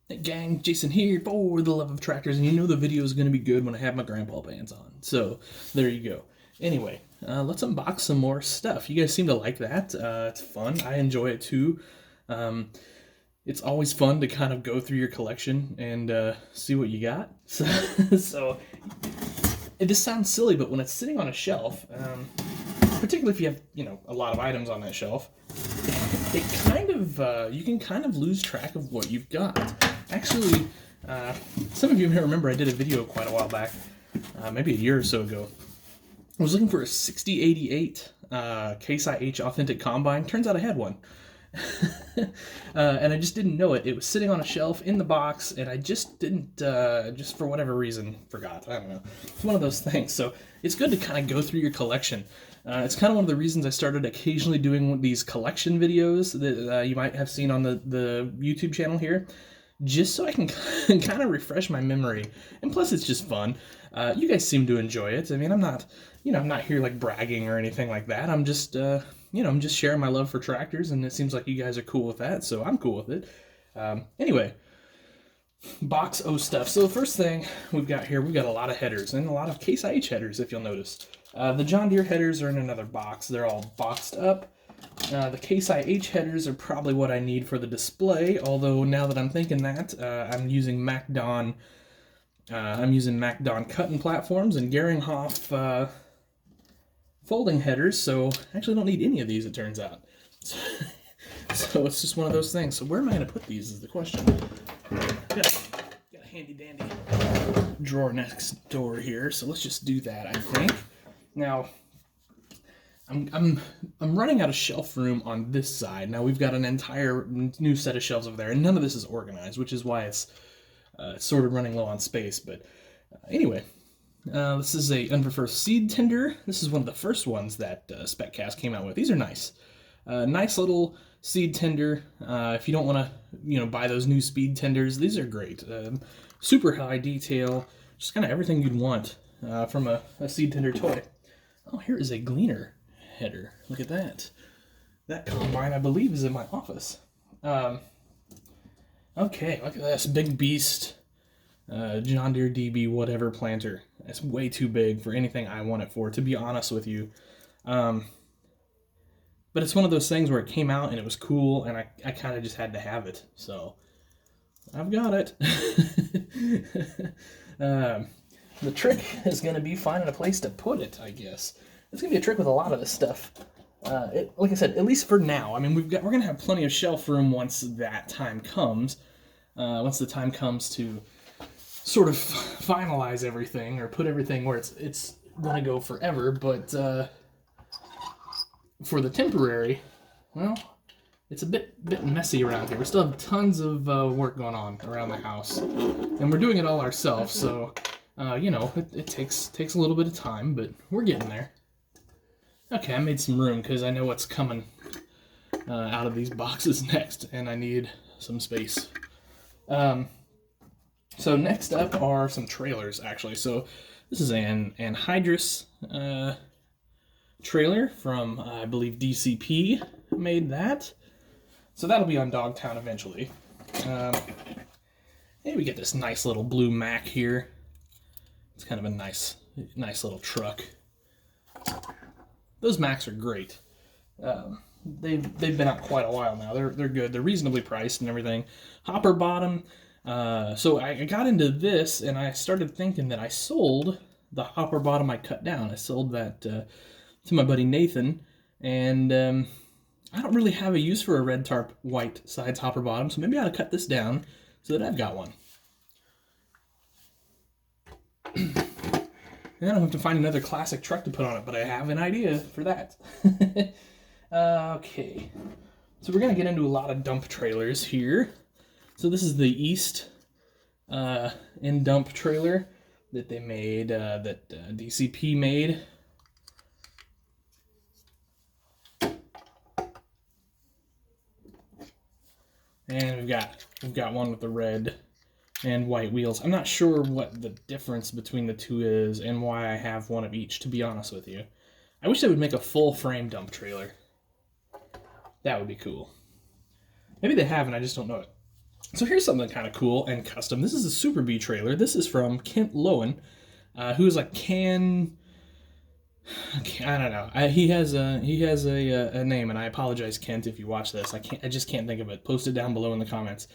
Hey gang, Jason here for the love of tractors, and you know the video is going to be good when I have my grandpa bands on. So, there you go. Anyway, let's unbox some more stuff. You guys seem to like that. It's fun. I enjoy it too. Um, it's always fun to kind of go through your collection and see what you got. So this sounds silly, but when it's sitting on a shelf, particularly if you have, a lot of items on that shelf, it kind of, you can kind of lose track of what you've got. Actually, some of you may remember I did a video quite a while back, maybe a year or so ago. I was looking for a 6088 Case IH Authentic Combine. Turns out I had one. And I just didn't know it. It was sitting on a shelf in the box, and I just didn't, just for whatever reason, forgot. I don't know. It's one of those things. So it's good to kind of go through your collection. It's kind of one of the reasons I started occasionally doing these collection videos that you might have seen on the YouTube channel here, just so I can kind of refresh my memory. And plus, it's just fun. You guys seem to enjoy it. I mean, I'm not here like bragging or anything like that. I'm just, I'm just sharing my love for tractors, and it seems like you guys are cool with that, so I'm cool with it. Anyway, box O stuff. So the first thing we've got here, we've got a lot of headers, and a lot of Case IH headers, if you'll notice. The John Deere headers are in another box. They're all boxed up. The Case IH headers are probably what I need for the display, although now that I'm thinking that, I'm using MacDon cutting platforms and Geringhoff folding headers, so I actually don't need any of these, it turns out. So it's just one of those things. So where am I going to put these is the question. Got a handy dandy drawer next door here, so let's just do that, I think. Now, I'm running out of shelf room on this side. Now we've got an entire new set of shelves over there, and none of this is organized, which is why it's sort of running low on space. But anyway, this is a Unpreferred seed tender. This is one of the first ones that SpecCast came out with. These are nice. Nice little seed tender. If you don't want to, buy those new speed tenders, these are great. Super high detail, just kind of everything you'd want from a seed tender toy. Oh, here is a Gleaner Header. Look at that. That combine, I believe, is in my office. Okay, look at this big beast John Deere DB whatever planter. It's way too big for anything I want it for, to be honest with you. But it's one of those things where it came out and it was cool, and I kind of just had to have it. So I've got it. The trick is going to be finding a place to put it, I guess. It's going to be a trick with a lot of this stuff. Like I said, at least for now. I mean, we're going to have plenty of shelf room once that time comes. Once the time comes to sort of finalize everything or put everything where it's going to go forever. But for the temporary, well, it's a bit messy around here. We still have tons of work going on around the house, and we're doing it all ourselves. So. It takes a little bit of time, but we're getting there. Okay, I made some room because I know what's coming out of these boxes next, and I need some space. So next up are some trailers, actually. So this is an anhydrous trailer from, I believe, DCP made that. So that'll be on Dogtown eventually. And we get this nice little blue Mac here. It's kind of a nice little truck. Those Macs are great. They've been out quite a while now. They're good. They're reasonably priced and everything. Hopper bottom. So I got into this and I started thinking that I sold the hopper bottom I cut down. I sold that to my buddy Nathan, and I don't really have a use for a red tarp white sides hopper bottom, so maybe I ought to cut this down so that I've got one. I don't have to find another classic truck to put on it, but I have an idea for that. Okay, so we're going to get into a lot of dump trailers here. So this is the East in dump trailer that they made, that DCP made. And we've got one with the red and white wheels. I'm not sure what the difference between the two is and why I have one of each, to be honest with you. I wish they would make a full frame dump trailer. That would be cool. Maybe they have and I just don't know it. So here's something kind of cool and custom. This is a Super Bee trailer. This is from Kent Lowen, who is like I don't know. He has a name, and I apologize, Kent, if you watch this. I just can't think of it. Post it down below in the comments.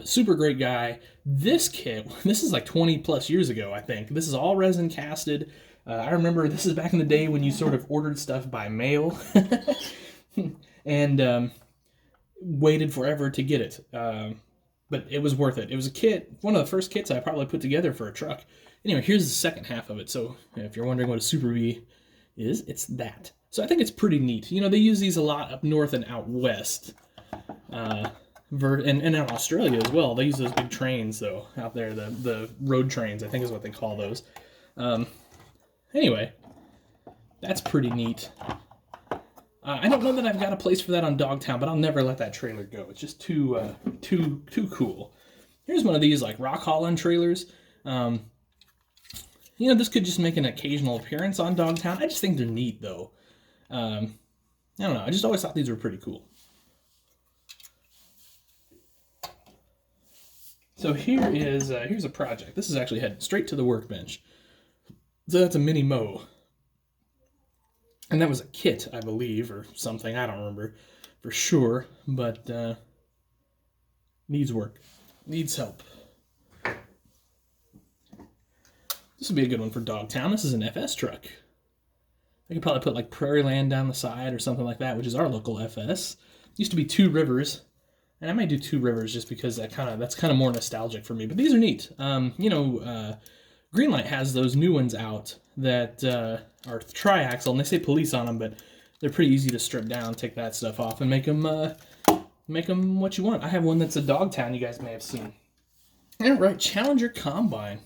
Super great guy. This kit, this is like 20 plus years ago, I think. This is all resin casted. I remember this is back in the day when you sort of ordered stuff by mail and waited forever to get it. But it was worth it. It was a kit, one of the first kits I probably put together for a truck. Anyway, here's the second half of it. So if you're wondering what a Super Bee is, it's that. So I think it's pretty neat. You know, they use these a lot up north and out west. And in Australia as well. They use those big trains, though, out there. The road trains, I think is what they call those. Anyway, that's pretty neat. I don't know that I've got a place for that on Dogtown, but I'll never let that trailer go. It's just too cool. Here's one of these like Rock Holland trailers. You know, this could just make an occasional appearance on Dogtown. I just think they're neat, though. I don't know. I just always thought these were pretty cool. So here's a project. This is actually heading straight to the workbench. So that's a mini mow. And that was a kit, I believe, or something. I don't remember for sure, but needs work. Needs help. This would be a good one for Dogtown. This is an FS truck. I could probably put like Prairie Land down the side or something like that, which is our local FS. Used to be Two Rivers, and I might do Two Rivers just because that's kind of more nostalgic for me. But these are neat. You know, Greenlight has those new ones out that are triaxle, and they say police on them, but they're pretty easy to strip down, take that stuff off, and make them what you want. I have one that's a Dogtown you guys may have seen. All right, Challenger Combine.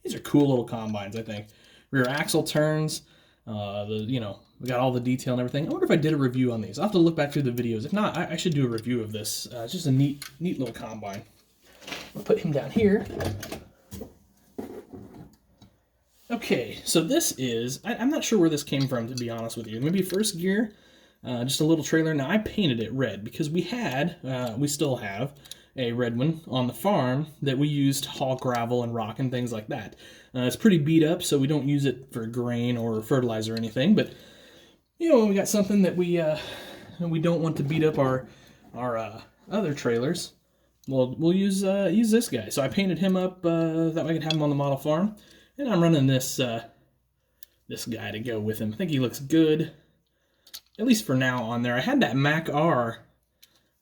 These are cool little combines, I think. Rear axle turns, we got all the detail and everything. I wonder if I did a review on these. I'll have to look back through the videos. If not, I should do a review of this. It's just a neat little combine. I'll put him down here. Okay, so this is, I'm not sure where this came from, to be honest with you. Maybe First Gear, just a little trailer. Now, I painted it red because we still have a red one on the farm that we used to haul gravel and rock and things like that. It's pretty beat up, so we don't use it for grain or fertilizer or anything, but, you know, we got something that we don't want to beat up our other trailers. We'll use this guy. So I painted him up that way I could have him on the model farm. And I'm running this guy to go with him. I think he looks good, at least for now on there. I had that Mac R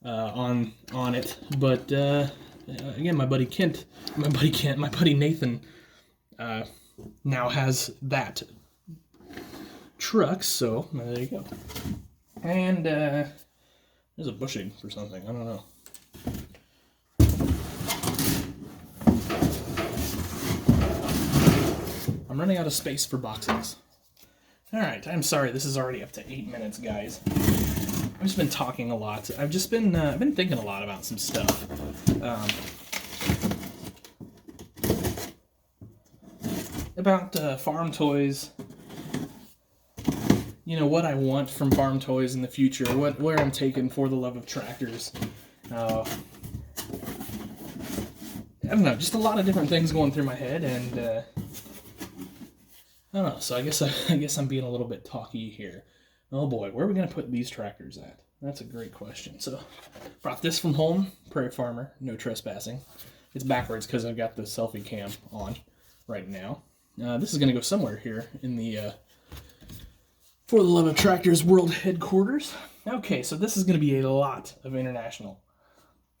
on it, but again, my buddy Nathan now has that truck. So there you go. And there's a bushing for something. I don't know. I'm running out of space for boxes. Alright, I'm sorry, this is already up to 8 minutes, guys. I've just been talking a lot. I've just been thinking a lot about some stuff. About farm toys. You know, what I want from farm toys in the future. Where I'm taking For the Love of Tractors. I don't know, just a lot of different things going through my head, and I don't know, so I guess I'm being a little bit talky here. Oh boy, where are we going to put these tractors at? That's a great question. So, brought this from home, Prairie Farmer, no trespassing. It's backwards because I've got the selfie cam on right now. This is going to go somewhere here in the For the Love of Tractors World Headquarters. Okay, so this is going to be a lot of international.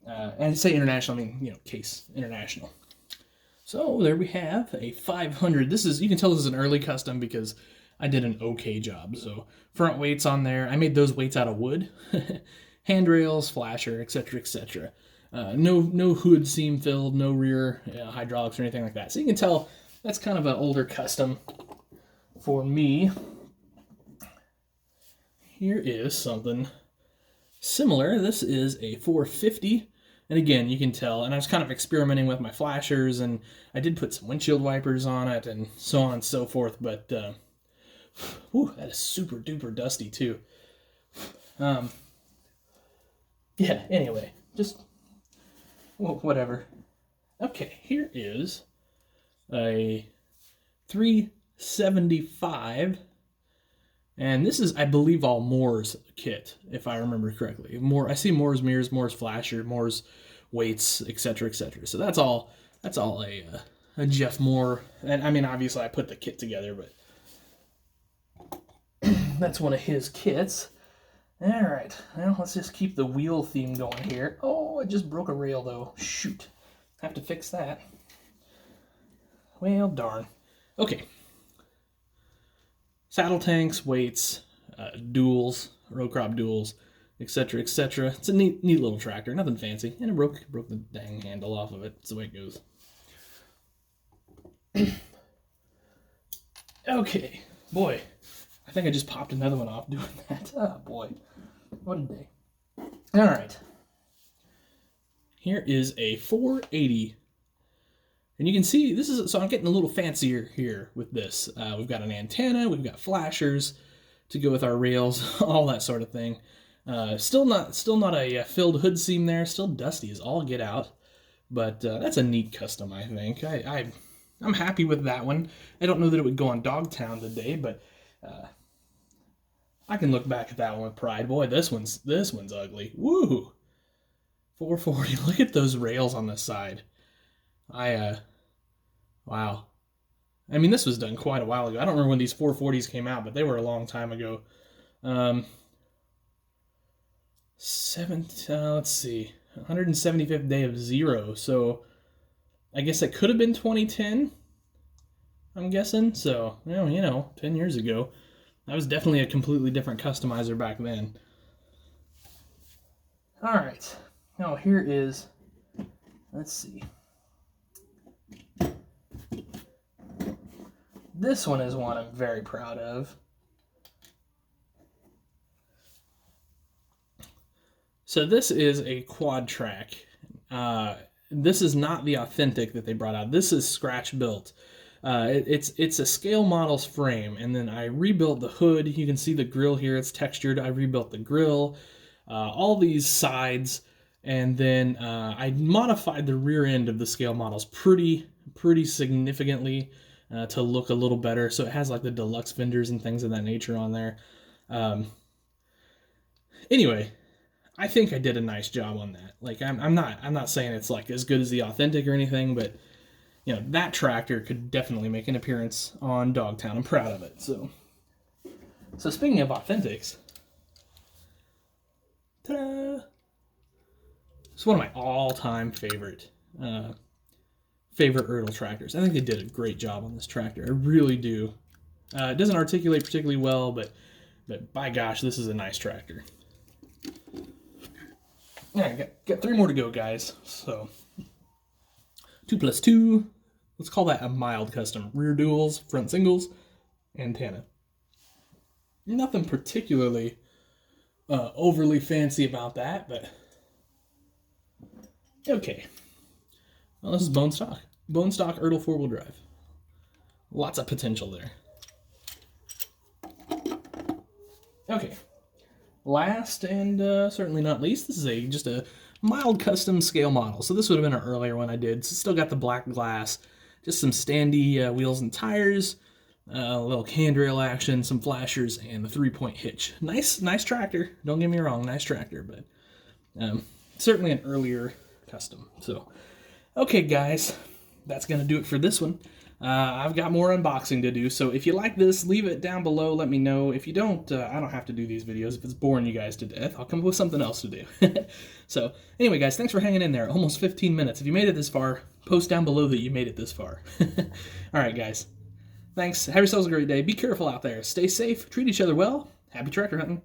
And I say international, I mean, you know, Case International. So there we have a 500. This is, you can tell this is an early custom because I did an okay job. So front weights on there. I made those weights out of wood. Handrails, flasher, etc., etc. No hood seam filled, no rear hydraulics or anything like that. So you can tell that's kind of an older custom for me. Here is something similar. This is a 450. And again, you can tell, and I was kind of experimenting with my flashers, and I did put some windshield wipers on it, and so on and so forth, but, whew, that is super duper dusty, too. Yeah, anyway, just Well, whatever. Okay, here is a 375, and this is, I believe, all Moore's kit, if I remember correctly. I see Moore's mirrors, Moore's flasher, Moore's weights, etc., etc. So that's all a Jeff Moore, and I mean, obviously I put the kit together, but that's one of his kits. All right, well, let's just keep the wheel theme going here. Oh, I just broke a rail, though. Shoot. Have to fix that. Well, darn. Okay. Saddle tanks, weights, duals, row crop duals, etc., etc. It's a neat little tractor. Nothing fancy. And it broke the dang handle off of it. That's the way it goes. Okay. Boy, I think I just popped another one off doing that. Oh, boy. What a day. All right. Here is a 480. And you can see, so I'm getting a little fancier here with this. We've got an antenna, we've got flashers to go with our rails, all that sort of thing. Still not a filled hood seam there, still dusty as all get out. But that's a neat custom, I think. I'm happy with that one. I don't know that it would go on Dogtown today, but I can look back at that one with pride. Boy, this one's ugly. Woo! 440. Look at those rails on the side. Wow. I mean, this was done quite a while ago. I don't remember when these 440s came out, but they were a long time ago. Let's see, 175th day of 0. So I guess it could have been 2010. I'm guessing. So, well, 10 years ago. That was definitely a completely different customizer back then. All right. Now here is, let's see. This one is one I'm very proud of. So this is a quad track. This is not the authentic that they brought out. This is scratch built. It's a scale model's frame, and then I rebuilt the hood. You can see the grill here, it's textured. I rebuilt the grill, all these sides, and then I modified the rear end of the scale models pretty significantly to look a little better. So it has like the deluxe fenders and things of that nature on there. Anyway, I think I did a nice job on that. Like I'm not saying it's like as good as the authentic or anything, but that tractor could definitely make an appearance on Dogtown. I'm proud of it. So speaking of authentics, ta-da! It's one of my all-time favorite Ertl tractors. I think they did a great job on this tractor. I really do. It doesn't articulate particularly well, but by gosh, this is a nice tractor. All right, got 3 more to go, guys. So 2 + 2. Let's call that a mild custom. Rear duals, front singles, antenna. Nothing particularly overly fancy about that, but okay. Well, this is bone stock. Bone stock Ertl 4-wheel drive. Lots of potential there. Okay. Last and certainly not least, this is just a mild custom scale model. So this would have been an earlier one I did. So still got the black glass, just some standy wheels and tires, a little handrail action, some flashers, and the 3-point hitch. Nice tractor. Don't get me wrong, nice tractor, but certainly an earlier custom. So, okay, guys, that's gonna do it for this one. I've got more unboxing to do, so if you like this, leave it down below, let me know. If you don't, I don't have to do these videos. If it's boring you guys to death, I'll come up with something else to do. So, anyway, guys, thanks for hanging in there. Almost 15 minutes. If you made it this far, post down below that you made it this far. Alright, guys. Thanks. Have yourselves a great day. Be careful out there. Stay safe. Treat each other well. Happy tractor hunting.